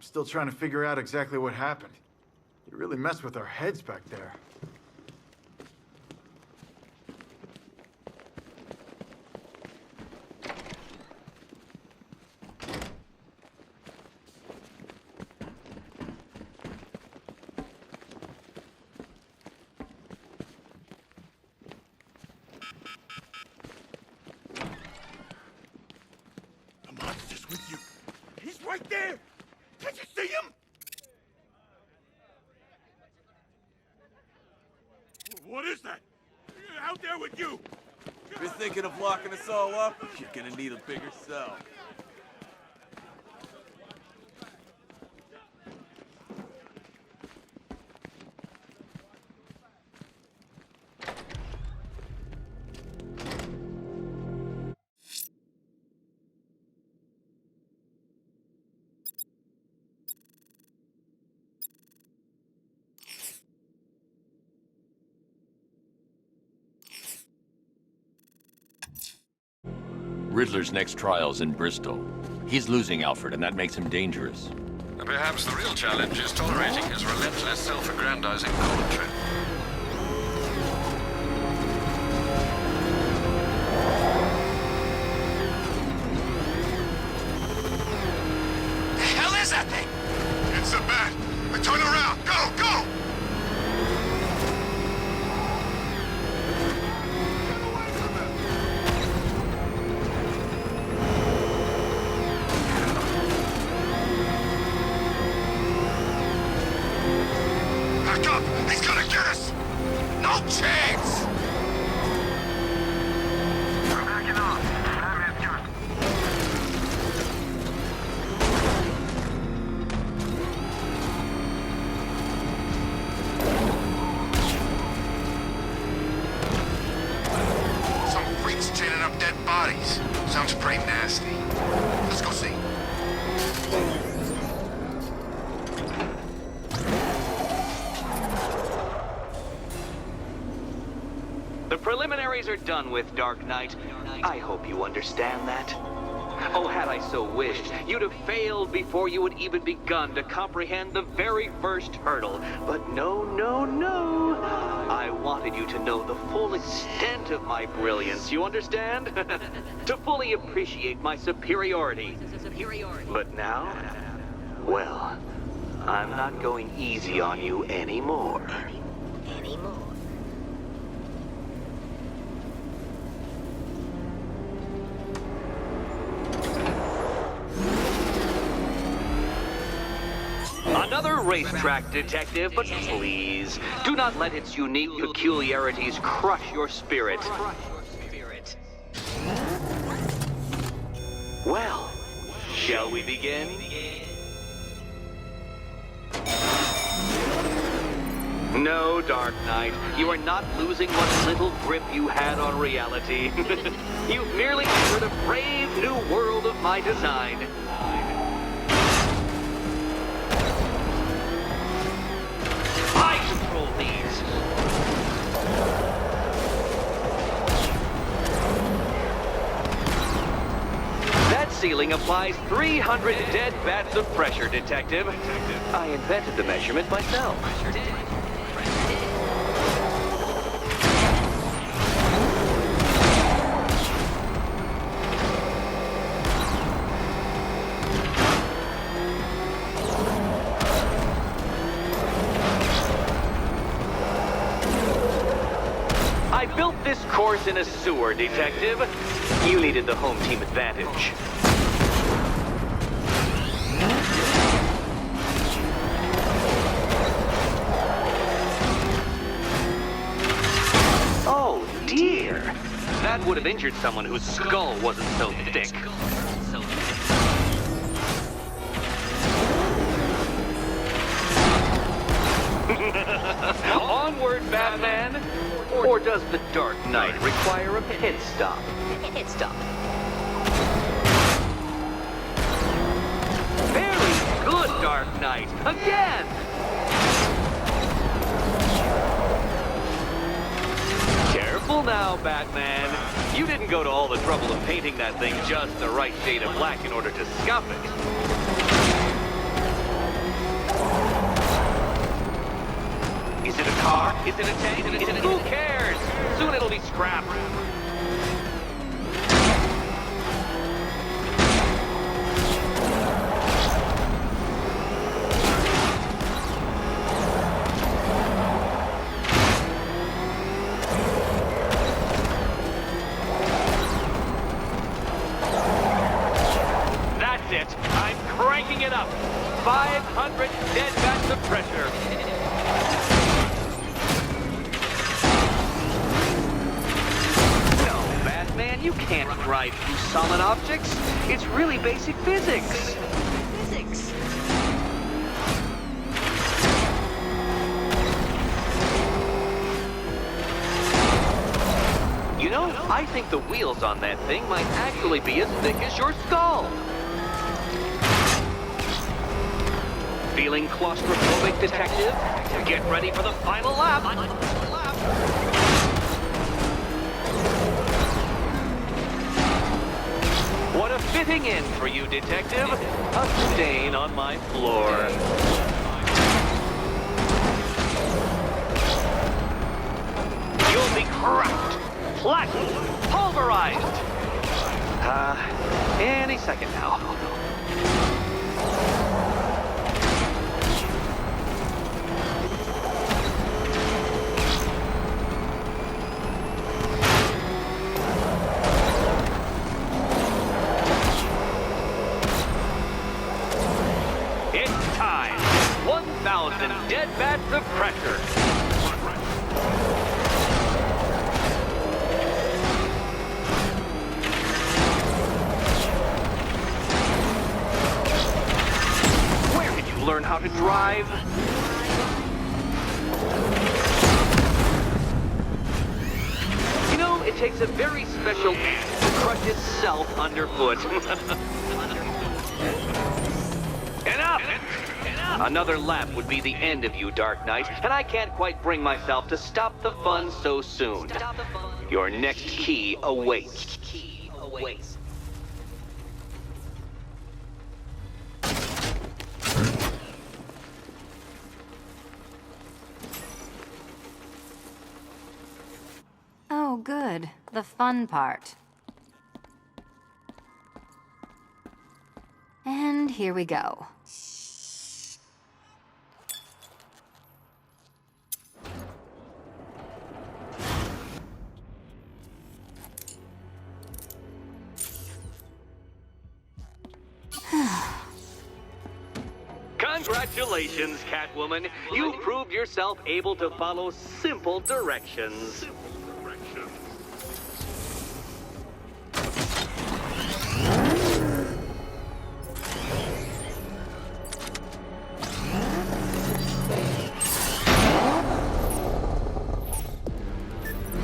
Still trying to figure out exactly what happened. You really messed with our heads back there. The monster's with you. He's right there. Can't you see him? What is that? Out there with you! If you're thinking of locking us all up, you're gonna need a bigger cell. Riddler's next trial's in Bristol. He's losing Alfred, and that makes him dangerous. Perhaps the real challenge is tolerating his relentless, self-aggrandizing commentary. The hell is that thing? It's a bat. Turn around. Go, go! Back up! He's gonna get us! No chance! We're backing off. Time is good. Some freaks chaining up dead bodies. Sounds pretty nasty. Let's go see. The preliminaries are done with, Dark Knight. I hope you understand that. Oh, had I so wished, you'd have failed before you had even begun to comprehend the very first hurdle. But no, no, no. I wanted you to know the full extent of my brilliance, you understand? To fully appreciate my superiority. But now, well, I'm not going easy on you anymore. Another racetrack detective, but please, do not let its unique peculiarities crush your spirit. Well, shall we begin? No, Dark Knight, you are not losing what little grip you had on reality. You've merely entered a brave new world of my design. I control these. That ceiling applies 300 dead bats of pressure, Detective. I invented the measurement myself. I built this course in a sewer, Detective. You needed the home team advantage. Oh, dear. That would have injured someone whose skull wasn't so thick. Onward, Batman! Or does the Dark Knight require a pit stop? Pit stop. Very good, Dark Knight! Again! Careful now, Batman. You didn't go to all the trouble of painting that thing just the right shade of black in order to scuff it. Is it a car? Is it a tank? Who cares? Soon it'll be scrap. That's it. I'm cranking it up. 500 dead vats of pressure. No, Batman, you can't drive through solid objects. It's really basic physics. You know, I think the wheels on that thing might actually be as thick as your skull. Feeling claustrophobic, detective? Get ready for the final lap. What a fitting end for you, detective. A stain on my floor. You'll be cracked, flattened, pulverized. Any second now. It's time. 1,000 dead vats of pressure. Where did you learn how to drive? You know, it takes a very special ant to crush itself underfoot. Enough! Another lap would be the end of you, Dark Knight, and I can't quite bring myself to stop the fun so soon. Your next key awaits. Oh, good. The fun part. And here we go. Congratulations, Catwoman. You proved yourself able to follow simple directions.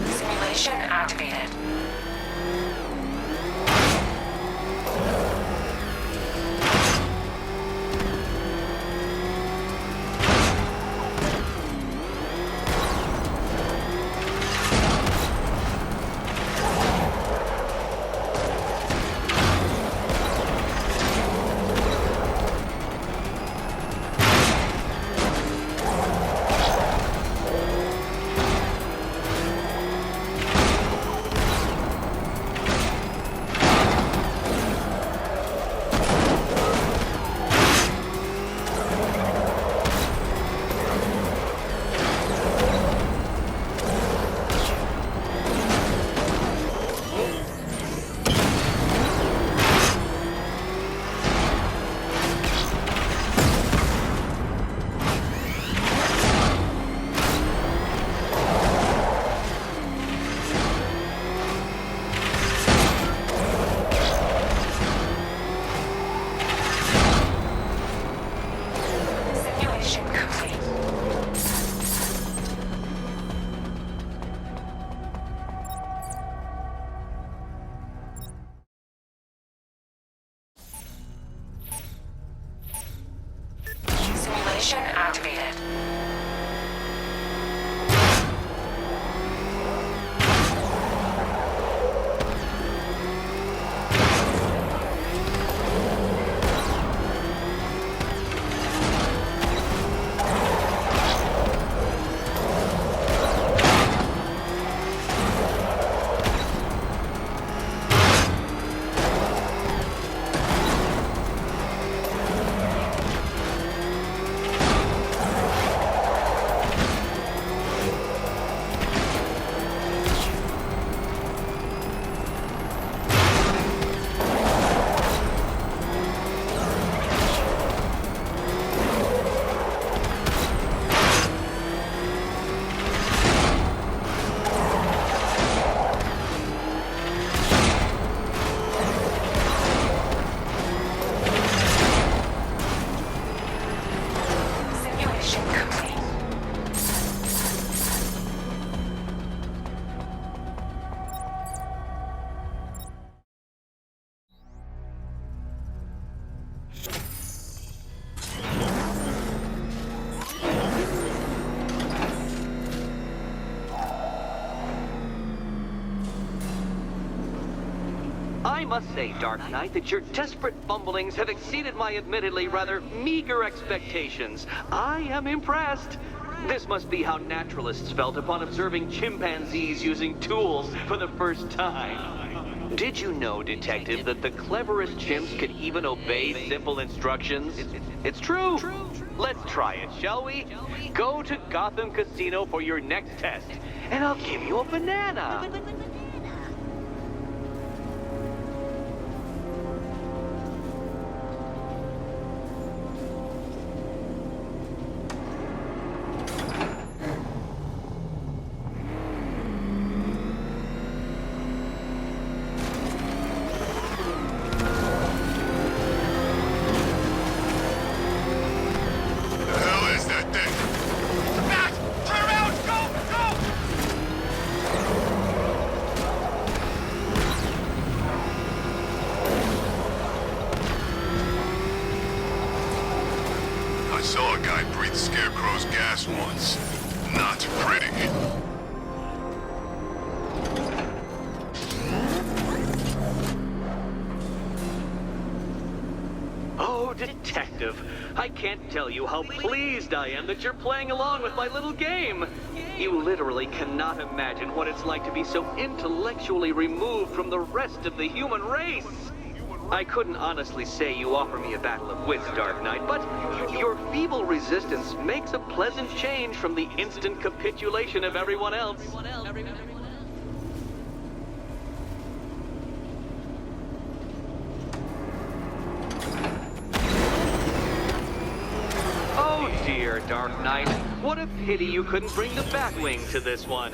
Simulation activated. I must say, Dark Knight, that your desperate fumblings have exceeded my admittedly rather meager expectations. I am impressed. This must be how naturalists felt upon observing chimpanzees using tools for the first time. Did you know, Detective, that the cleverest chimps could even obey simple instructions? It's true. Let's try it, shall we? Go to Gotham Casino for your next test, and I'll give you a banana. Saw a guy breathe Scarecrow's gas once. Not pretty. Oh, Detective, I can't tell you how pleased I am that you're playing along with my little game. You literally cannot imagine what it's like to be so intellectually removed from the rest of the human race. I couldn't honestly say you offer me a battle of wits, Dark Knight, but your feeble resistance makes a pleasant change from the instant capitulation of everyone else. Oh dear, Dark Knight. What a pity you couldn't bring the Batwing to this one.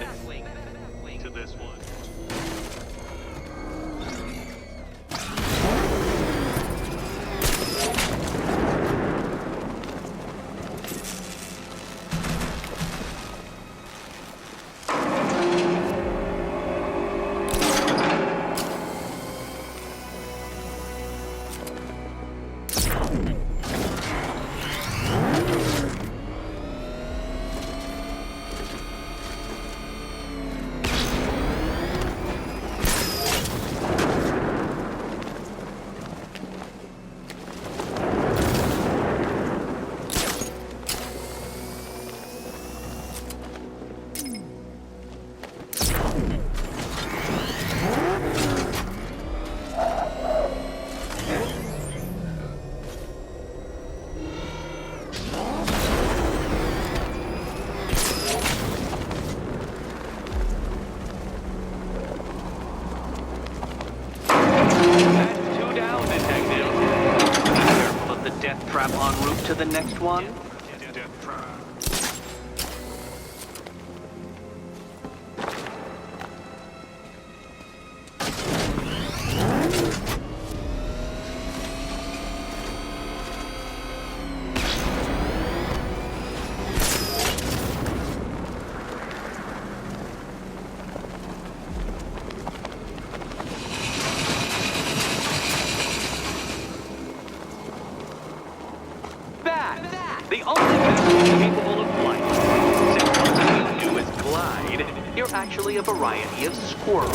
Trap en route to the next one? The only vessel capable of flight. Since all you do is glide, you're actually a variety of squirrel.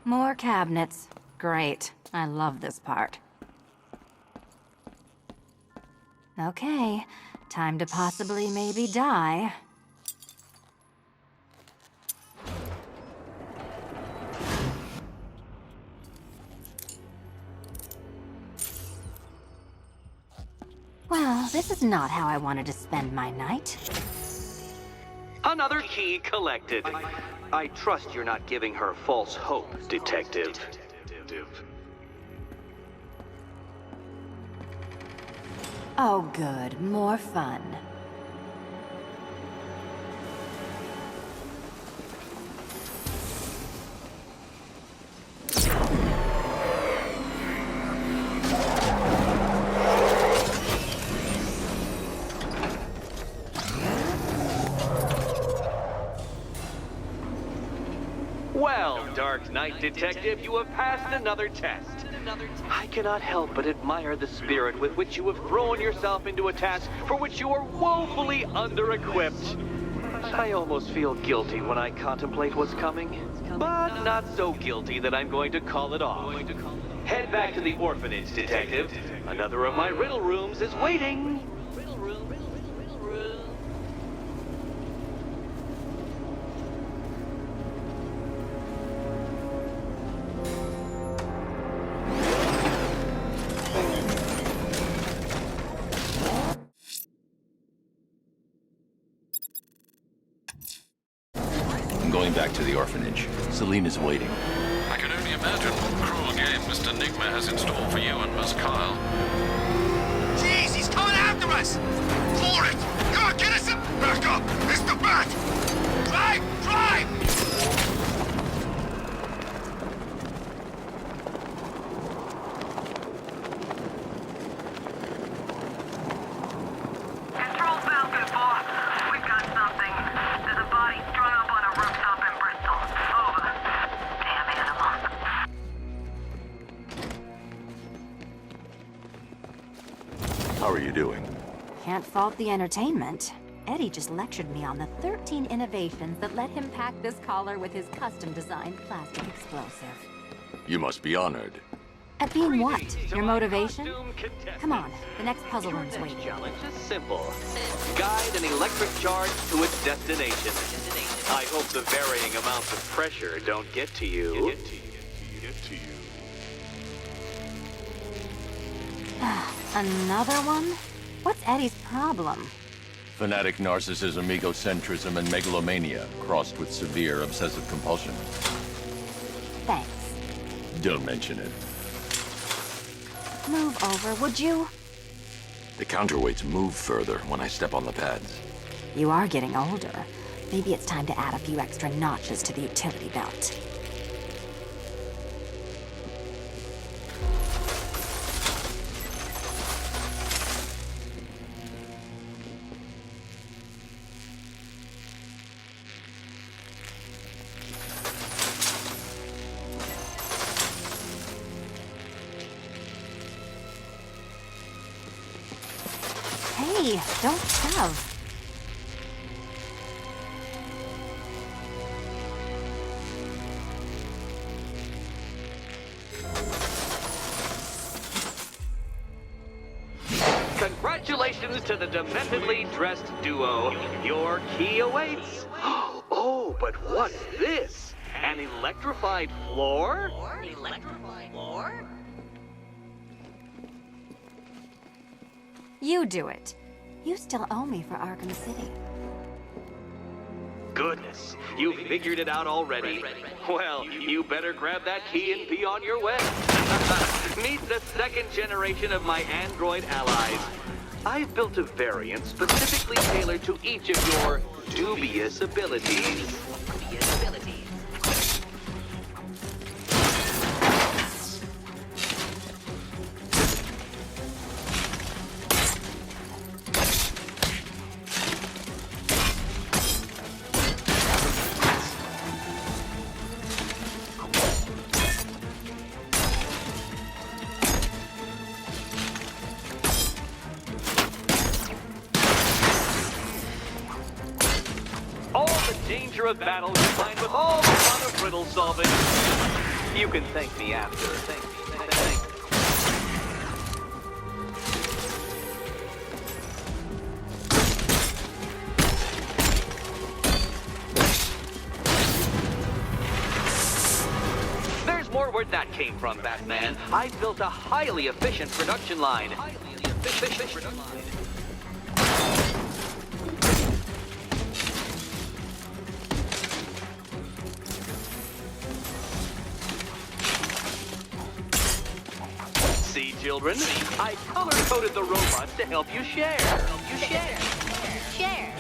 More cabinets. Great. I love this part. Okay, time to possibly maybe die. Well, this is not how I wanted to spend my night. Another key collected. I trust you're not giving her false hope, Detective. Oh good, more fun. Dark Knight Detective, you have passed another test. I cannot help but admire the spirit with which you have thrown yourself into a task for which you are woefully under-equipped. I almost feel guilty when I contemplate what's coming, but not so guilty that I'm going to call it off. Head back to the orphanage, Detective. Another of my riddle rooms is waiting. I'm going back to the orphanage. Celine is waiting. I can only imagine what cruel game Mr. Nigma has in store for you and Miss Kyle. Jeez, he's coming after us! For it! Come on, get us in! Back up! Mr. Bat! Drive! Drive! Control Falcon 4. We've got something. There's a body strung up on a rooftop in Bristol. Over. Damn animal. How are you doing? Can't fault the entertainment. Eddie just lectured me on the 13 innovations that let him pack this collar with his custom-designed plastic explosive. You must be honored. At being what? Your motivation? Come on, the next puzzle Your room's next waiting. challenge is simple. Guide an electric charge to its destination. I hope the varying amounts of pressure don't get to you. Another one? What's Eddie's problem? Fanatic narcissism, egocentrism, and megalomania, crossed with severe obsessive compulsion. Thanks. Don't mention it. Move over, would you? The counterweights move further when I step on the pads. You are getting older. Maybe it's time to add a few extra notches to the utility belt. Hey, don't shove. Congratulations to the dementedly dressed duo. Your key awaits. Oh, but what's this? An electrified floor? You do it. You still owe me for Arkham City. Goodness, you figured it out already. Well, you better grab that key and be on your way. Meet the second generation of my android allies. I've built a variant specifically tailored to each of your dubious abilities. Danger of battle combined with all the fun of riddle solving. You can thank me after. Thank me. There's more where that came from, Batman. I built a highly efficient production line. See, children, I color-coded the robots to help you share. Share.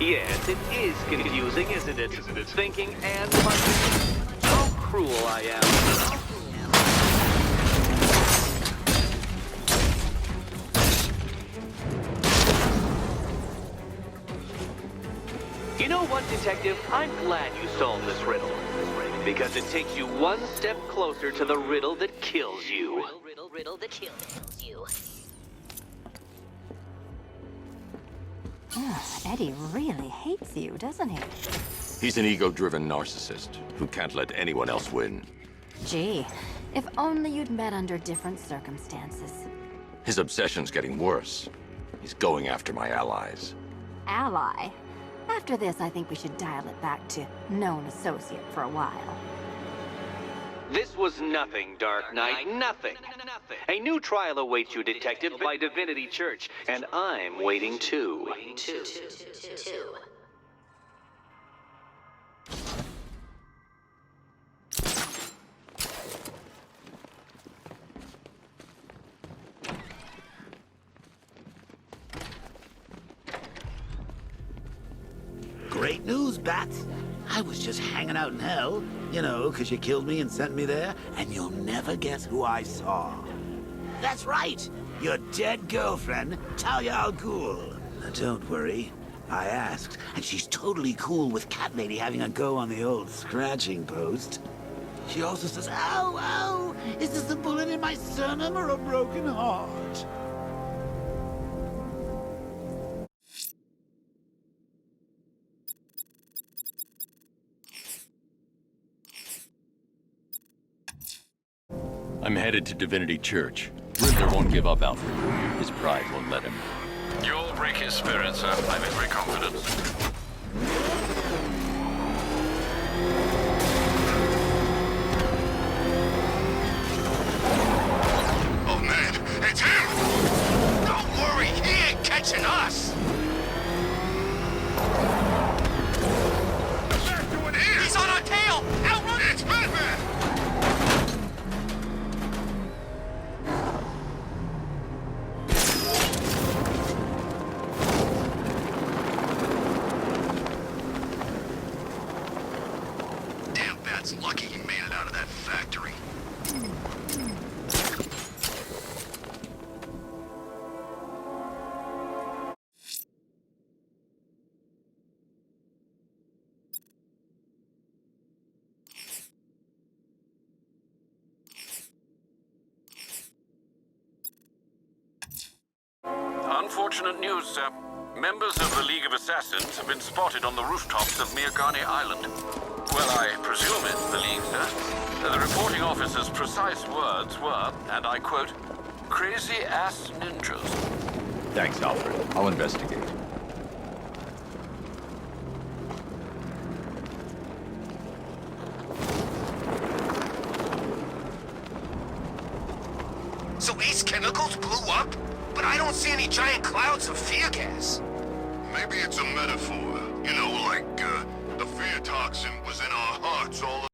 Yes, it is confusing, isn't it? Thinking and punching. How cruel I am. You know what, Detective? I'm glad you solved this riddle. Because it takes you one step closer to the riddle that kills you. Riddle that kills you. Eddie really hates you, doesn't he? He's an ego-driven narcissist who can't let anyone else win. Gee, if only you'd met under different circumstances. His obsession's getting worse. He's going after my allies. Ally? After this, I think we should dial it back to known associate for a while. This was nothing, Dark Knight, nothing. A new trial awaits you, Detective, by Divinity Church, and I'm waiting too. Great news, Bats. I was just hanging out in hell, you know, because you killed me and sent me there, and you'll never guess who I saw. That's right, your dead girlfriend, Talia al Ghul. Now, don't worry, I asked, and she's totally cool with Cat Lady having a go on the old scratching post. She also says, ow, ow, is this a bullet in my sternum or a broken heart? I'm headed to Divinity Church. Riddler won't give up, Alfred. His pride won't let him. You'll break his spirit, sir. I'm in great confidence. Oh, man, it's him! Don't worry, he ain't catching us! Back to it here! He's on our tail! Outrun! It's Batman! Damn Bat's lucky he made it out of that factory. Unfortunate news, sir. Members of the League of Assassins have been spotted on the rooftops of Mirkani Island. Well, I presume it's the League, sir. The reporting officer's precise words were, and I quote, crazy-ass ninjas. Thanks, Alfred. I'll investigate. So Ace Chemicals blew up? But I don't see any giant clouds of fear gas. Maybe it's a metaphor. You know, like, the fear toxin was in our hearts all